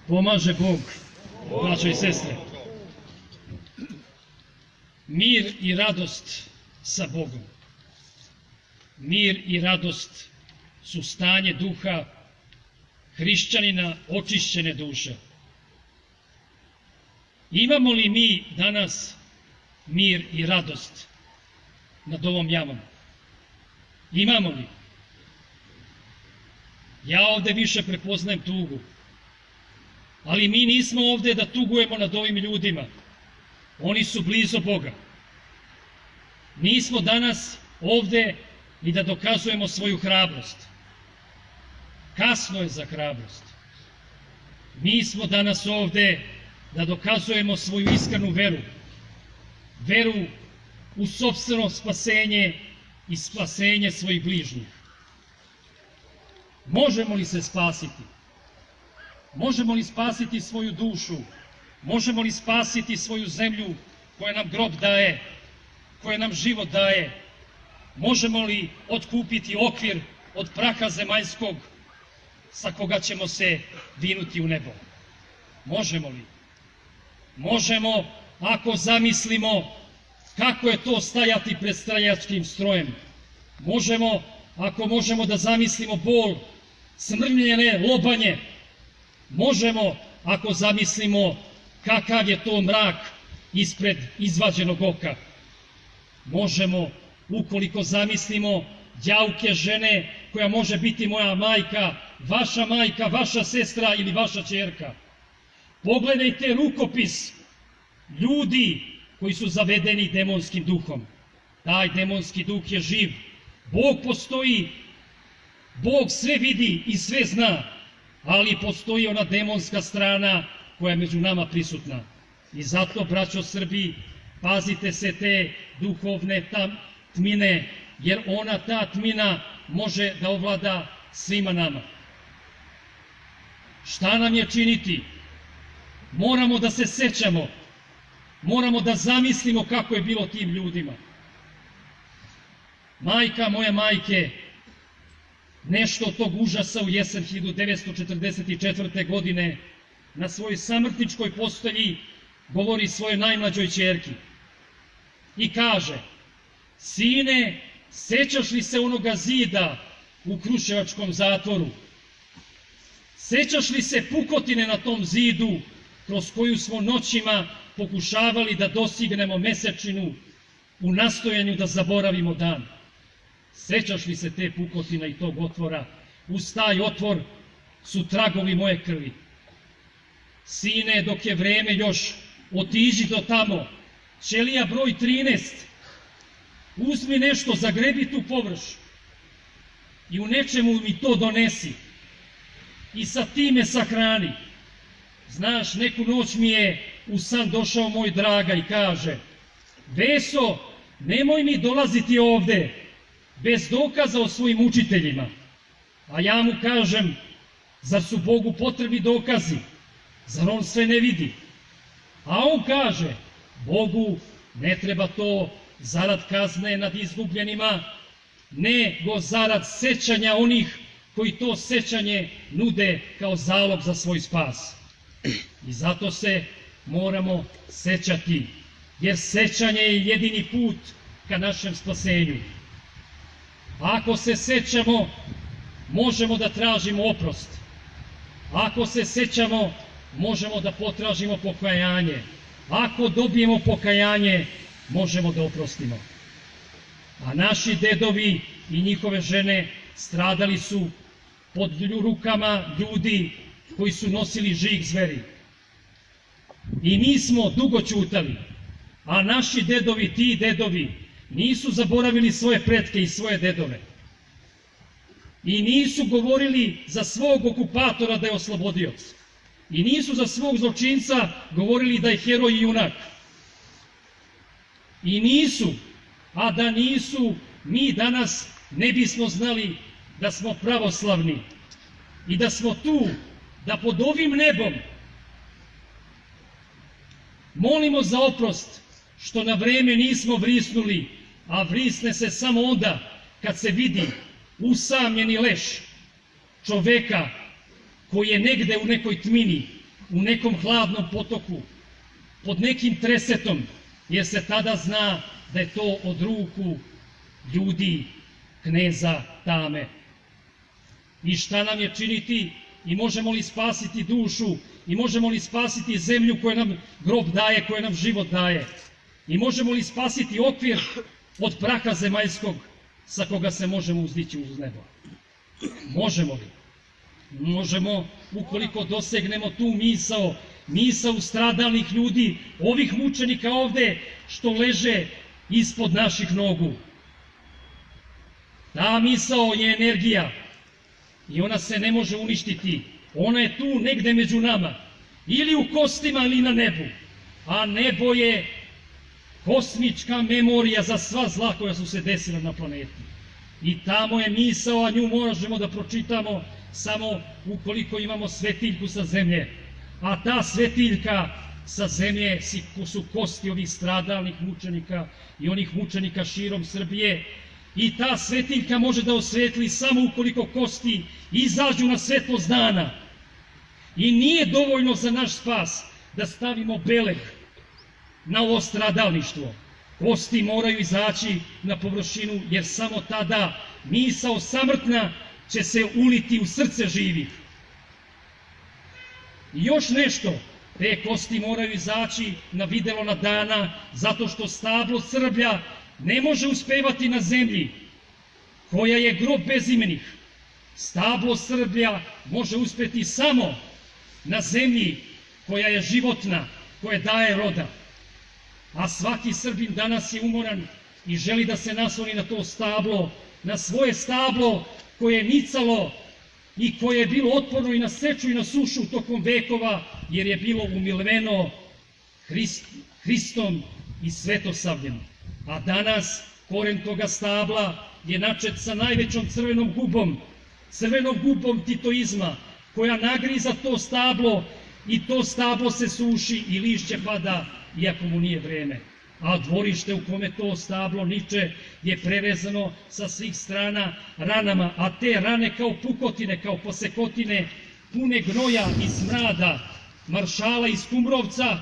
Pomaže Bog, braćo i sestre. Mir i radost sa Bogom. Mir i radost su stanje duha hrišćanina očišćene duše. Imamo li mi danas mir i radost nad ovom jamom? Imamo li? Ja ovde više prepoznajem tugu. Ali mi nismo ovde da tugujemo nad ovim ljudima. Oni su blizu Boga. Nismo danas ovde ni da dokazujemo svoju hrabrost. Kasno je za hrabrost. Mi smo danas ovde da dokazujemo svoju iskrenu veru. Veru u sopstveno spasenje i spasenje svojih bližnjih. Možemo li se spasiti? Možemo li spasiti svoju dušu? Možemo li spasiti svoju zemlju koja nam grob daje, koja nam život daje? Možemo li otkupiti okvir od praha zemaljskog sa koga ćemo se vinuti u nebo? Možemo li? Možemo ako zamislimo kako je to stajati pred streljačkim strojem. Možemo ako možemo da zamislimo bol, smrljene lobanje. Možemo ako zamislimo kakav je to mrak ispred izvađenog oka. Možemo ukoliko zamislimo đauke žene koja može biti moja majka, vaša sestra ili vaša ćerka. Pogledajte rukopis ljudi koji su zavedeni demonskim duhom. Taj demonski duh je živ. Bog postoji, Bog sve vidi i sve zna, ali postoji ona demonska strana koja je među nama prisutna. I zato, braćo Srbi, pazite se te duhovne tmine, jer ona, ta tmina, može da ovlada svima nama. Šta nam je činiti? Moramo da se sećamo, moramo da zamislimo kako je bilo tim ljudima. Majka moje majke, nešto od tog užasa u jesen 1944. godine na svojoj samrtničkoj postelji govori svojoj najmlađoj ćerki i kaže: sine, sećaš li se onoga zida u Kruševačkom zatvoru? Sećaš li se pukotine na tom zidu kroz koju smo noćima pokušavali da dostignemo mesečinu u nastojanju da zaboravimo dan? Sećaš li se te pukotine i tog otvora? Uz taj otvor su tragovi moje krvi. Sine, dok je vreme još, otiđi do tamo, ćelija broj 13, uzmi nešto, zagrebi tu površ i u nečemu mi to donesi i sa time sahrani. Znaš, neku noć mi je u san došao moj draga i kaže: Veso, nemoj mi dolaziti ovde bez dokaza o svojim učiteljima. A ja mu kažem: zar su Bogu potrebni dokazi? Zar on sve ne vidi? A on kaže: Bogu ne treba to zarad kazne nad izgubljenima, nego zarad sećanja onih koji to sećanje nude kao zalog za svoj spas. I zato se moramo sećati, jer sećanje je jedini put ka našem spasenju. Ako se sećamo, možemo da tražimo oprost. Ako se sećamo, možemo da potražimo pokajanje. Ako dobijemo pokajanje, možemo da oprostimo. A naši dedovi i njihove žene stradali su pod rukama ljudi koji su nosili žig zveri. I mi smo dugo ćutali, a naši dedovi, ti dedovi, nisu zaboravili svoje pretke i svoje dedove. I nisu govorili za svog okupatora da je oslobodioc. I nisu za svog zločinca govorili da je heroj i junak. I nisu, a da nisu, mi danas ne bismo znali da smo pravoslavni i da smo tu, da pod ovim nebom molimo za oprost što na vreme nismo vrisnuli, a vrisne se samo onda kad se vidi usamljeni leš čoveka koji je negde u nekoj tmini u nekom hladnom potoku, pod nekim tresetom, jer se tada zna da je to od ruku ljudi kneza Tame. I šta nam je činiti i možemo li spasiti dušu i možemo li spasiti zemlju koja nam grob daje, koja nam život daje i možemo li spasiti okvir od praha zemaljskog sa koga se možemo uzdići uz nebo? Možemo li? Možemo ukoliko dosegnemo tu misao stradalnih ljudi, ovih mučenika ovde što leže ispod naših nogu. Ta misao je energija i ona se ne može uništiti. Ona je tu negde među nama, ili u kostima ili na nebu. A nebo je kosmička memorija za sva zla koja su se desila na planeti. I tamo je misao, a nju možemo da pročitamo samo ukoliko imamo svetiljku sa zemlje. A ta svetiljka sa zemlje su kosti ovih stradalnih mučenika i onih mučenika širom Srbije. I ta svetiljka može da osvetli samo ukoliko kosti izađu na svetlost dana. I nije dovoljno za naš spas da stavimo beleg na ovo stradalništvo. Kosti moraju izaći na površinu, jer samo tada misao samrtna će se uliti u srce živih. I još nešto, te kosti moraju izaći na videlo dana, zato što stablo Srblja ne može uspevati na zemlji, koja je grob bezimenih. Stablo Srblja može uspeti samo na zemlji koja je životna, koja daje roda. A svaki Srbin danas je umoran i želi da se nasloni na to stablo, na svoje stablo koje je nicalo i koje je bilo otporno i na seču i na sušu tokom vekova, jer je bilo umilveno Hristom i svetosavljem. A danas koren toga stabla je načet sa najvećom crvenom gubom titoizma, koja nagriza to stablo i to stablo se suši i lišće pada, iako mu nije vreme. A dvorište u kome to stablo niče je prevezano sa svih strana ranama, a te rane kao pukotine, kao posekotine, pune gnoja i smrada, maršala iz Kumrovca,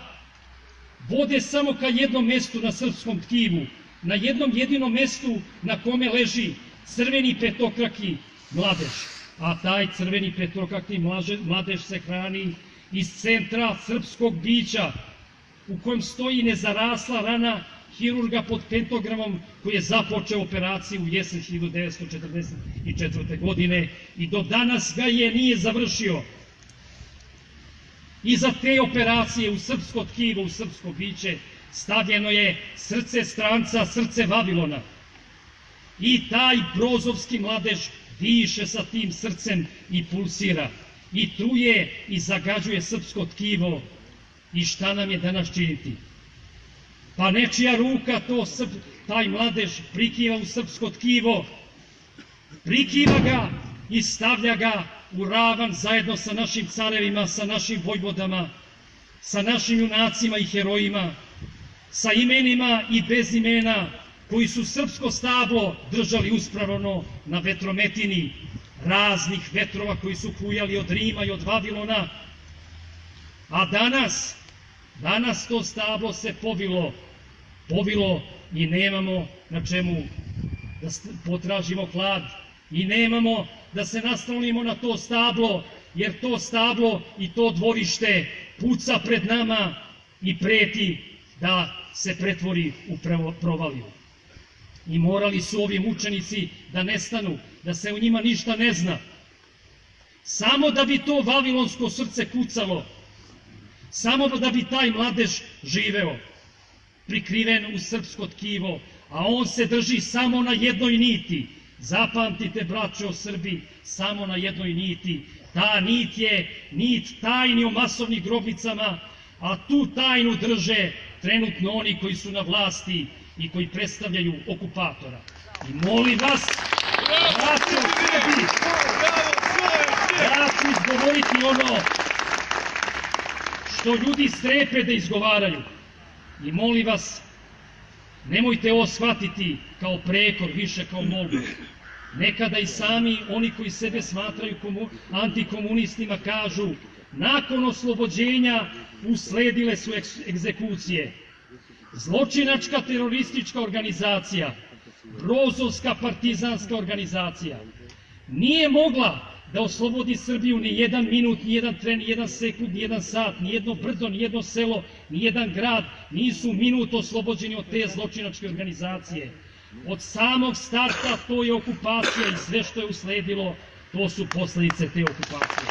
vode samo ka jednom mestu na srpskom tkivu, na jednom jedinom mestu na kome leži crveni petokraki mladež. A taj crveni petokraki mladež se hrani iz centra srpskog bića, u kojem stoji nezarasla rana hirurga pod pentogramom koji je započeo operaciju u jesen 1944. godine i do danas ga nije završio. Iza te operacije u srpsko tkivo, u srpsko biće, stavljeno je srce stranca, srce Vavilona. I taj brozovski mladež diše sa tim srcem i pulsira, i truje i zagađuje srpsko tkivo. I šta nam je danas činiti? Pa nečija ruka taj mladež prikiva u srpsko tkivo, prikiva ga i stavlja ga u ravan zajedno sa našim carevima, sa našim vojvodama, sa našim junacima i herojima, sa imenima i bez imena, koji su srpsko stablo držali uspravno na vetrometini raznih vetrova koji su kujali od Rima i od Vavilona. A danas to stablo se povilo i nemamo na čemu da potražimo hlad i nemamo da se naslonimo na to stablo, jer to stablo i to dvorište puca pred nama i preti da se pretvori u provaliju. I morali su ovi mučenici da nestanu, da se u njima ništa ne zna, samo da bi to vavilonsko srce kucalo, samo da bi taj mladež živeo, prikriven u srpsko tkivo, a on se drži samo na jednoj niti. Zapamtite, braćo Srbi, samo na jednoj niti. Ta nit je nit tajni o masovnim grobnicama, a tu tajnu drže trenutno oni koji su na vlasti i koji predstavljaju okupatora. I molim vas, braćo Srbi, ja ću izgovoriti ono što ljudi strepe da izgovaraju. I molim vas, nemojte ovo shvatiti kao prekor, više kao molbu. Nekada i sami oni koji sebe smatraju antikomunistima kažu: Nakon oslobođenja usledile su egzekucije. Zločinačka teroristička organizacija, Brozovska partizanska organizacija, nije mogla da oslobodi Srbiju ni jedan minut, ni jedan tren, ni jedan sekund, ni jedan sat, ni jedno brdo, ni jedno selo, ni jedan grad, nisu minut oslobođeni od te zločinačke organizacije. Od samog starta to je okupacija i sve što je usledilo, to su posledice te okupacije.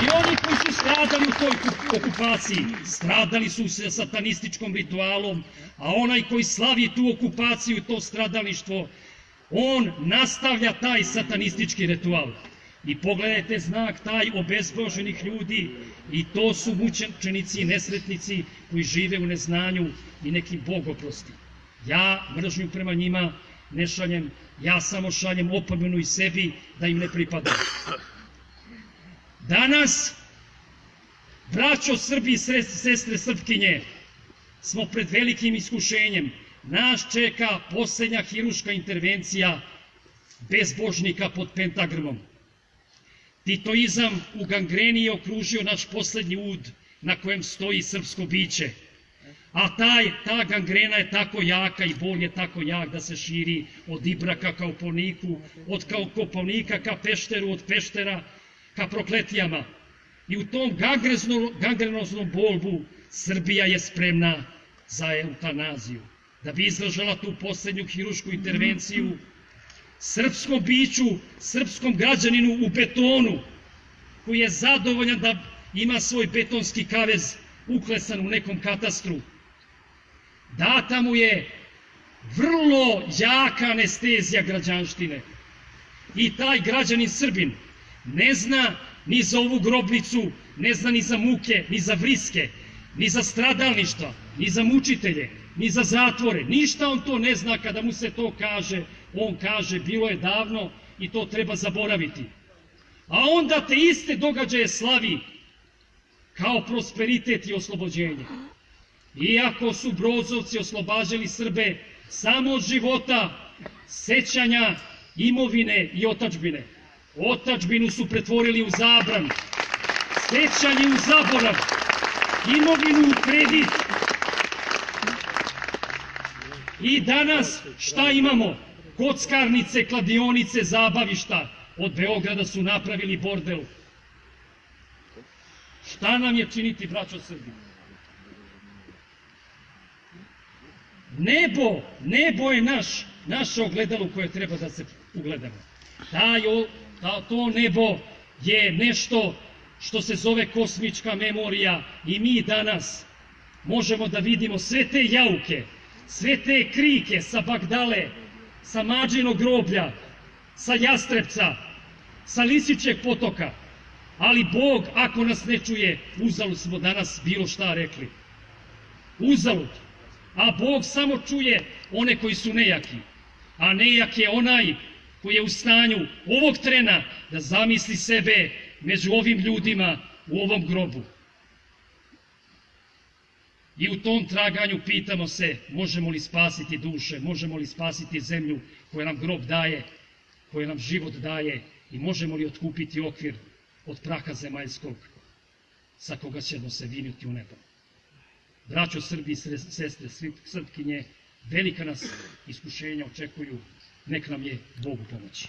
I oni koji su stradali u toj okupaciji, stradali su se satanističkom ritualom, a onaj koji slavi tu okupaciju i to stradalištvo, on nastavlja taj satanistički ritual. I pogledajte znak taj obezboženih ljudi, i to su mučenici i nesretnici koji žive u neznanju i neki Bog oprosti. Ja mržnju prema njima ne šaljem, ja samo šaljem opomenu i sebi da im ne pripada. Danas, braćo Srbi i sestre Srpkinje, smo pred velikim iskušenjem. Nas čeka posljednja hiruška intervencija bezbožnika pod pentagramom. Titoizam u gangreni je okružio naš posljednji ud na kojem stoji srpsko biće. A ta gangrena je tako jaka i bol je tako jak da se širi od Ibraka ka Kopaoniku, od Kopaonika ka Pešteru, od Peštera ka Prokletijama. I u tom gangrenoznom bolbu Srbija je spremna za eutanaziju. Da bi izražala tu posljednju hirušku intervenciju, srpskom biću, srpskom građaninu u betonu, koji je zadovoljan da ima svoj betonski kavez uklesan u nekom katastru, data mu je vrlo jaka anestezija građanštine. I taj građanin Srbin ne zna ni za ovu grobnicu, ne zna ni za muke, ni za vriske, ni za stradalništva, ni za mučitelje, ni za zatvore. Ništa on to ne zna. Kada mu se to kaže, on kaže bilo je davno i to treba zaboraviti. A onda te iste događaje slavi kao prosperitet i oslobođenje. Iako su Brozovci oslobađali Srbe samo od života, sećanja, imovine i otadžbine. Otadžbinu su pretvorili u zabran, sećanje u zaborav, imovinu u kredit. I danas šta imamo? Kockarnice, kladionice, zabavišta. Od Beograda su napravili bordel. Šta nam je činiti, braćo Srbi? Nebo je naše ogledalo koje treba da se ugledamo. To nebo je nešto što se zove kosmička memorija i mi danas možemo da vidimo sve te jauke, sve te krike sa Bagdale, sa Mađinog groblja, sa Jastrebca, sa Lisičeg potoka, ali Bog ako nas ne čuje, uzalud smo danas bilo šta rekli. Uzalud. A Bog samo čuje one koji su nejaki, a nejak je onaj koji je u stanju ovog trena da zamisli sebe među ovim ljudima u ovom grobu. I u tom traganju pitamo se možemo li spasiti duše, možemo li spasiti zemlju koja nam grob daje, koja nam život daje i možemo li otkupiti okvir od praha zemaljskog sa koga ćemo se vinuti u nebo. Braćo Srbi i sestre Srpkinje, velika nas iskušenja očekuju, nek nam je Bog u pomoći.